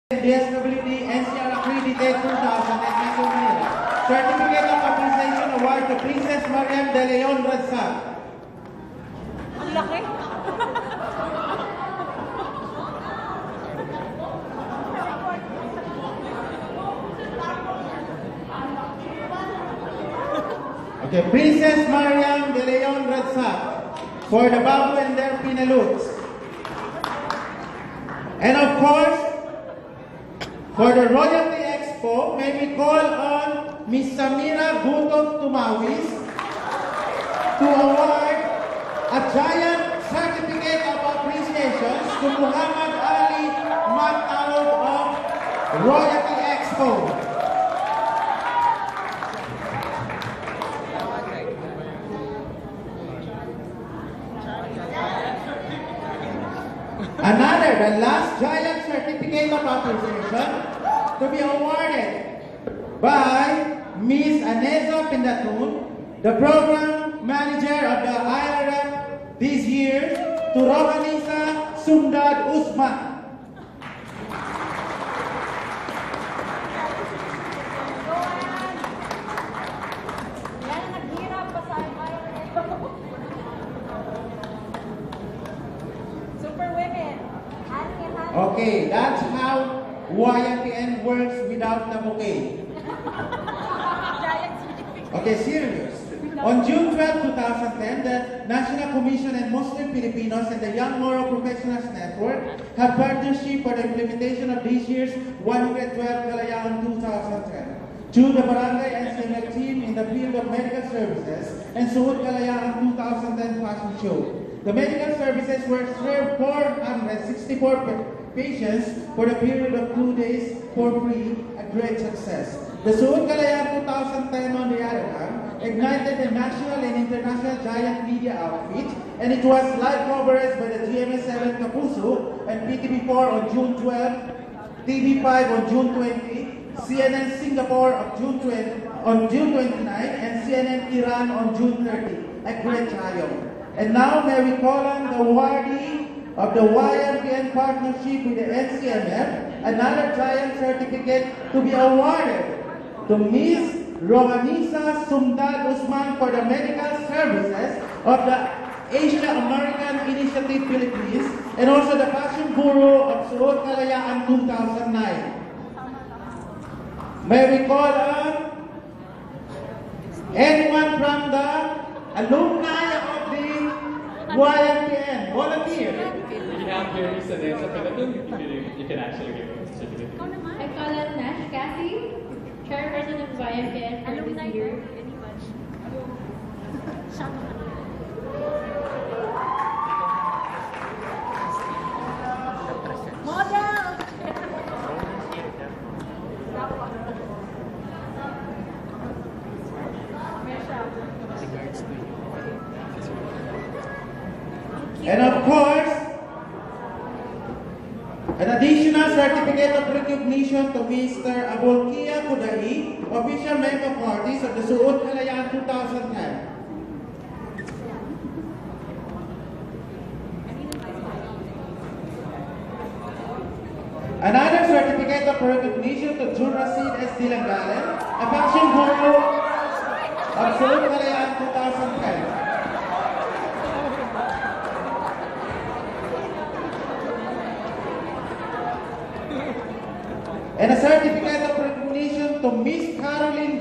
DSWD NCR Accredited 2000 Certificate of Appreciation Award to Princess Mariam de Leon Radsag. Ang laki. Okay, Princess Mariam de Leon Radsag for the Babu and their Pinaloots. And of course, for the Royalty Expo, may we call on Ms. Samira Gutom Tumawis to award a giant certificate of appreciation to Muhammad Ali Mataud of Royalty Expo. Another, the last giant certificate of appreciation to be awarded by Ms. Aneza Pindatun, the program manager of the IRF this year, to Rohanisa Sumdad Usman. Okay, that's how YMPN works without the bouquet. Okay, serious. On June 12, 2010, the National Commission on Muslim Filipinos and the Young Moral Professionals Network have partnership for the implementation of this year's 112 Kalayaan 2010 to the Barangay NCML team in the field of medical services and Suhud Kalayaan 2010 fashion show. The medical services were served 464 patients for the period of 2 days for free, a great success. The Suhud Kalayaan 2010, on the other hand, ignited the national and international giant media outreach, and it was live coverage by the GMA7 Kapuso and PTV4 on June 12, TV5 on June 20, CNN Singapore on June 29, and CNN Iran on June 30. A great triumph. And now may we call on the awardee of the YMPN partnership with the NCMF, another giant certificate to be awarded to Ms. Rohanisa Sumdad Usman for the medical services of the Asia American Initiative Philippines and also the fashion guru of Suhud Kalayaan 2009. May we call on anyone from the alumni of the YMPN, volunteer. We have here Ms. Aneza Pindatun. You can actually give a certificate. I call on Nash Cassie, chairperson of YMPN for this year. And of course, an additional certificate of recognition to Mr. Abulkia Kudai, official member parties of the Suhud Kalayaan 2010. Another certificate of recognition to Jun Rasid S. Dilanggalan, a fashion guru of Suhud Kalayaan 2010. And a certificate of recognition to Miss Caroline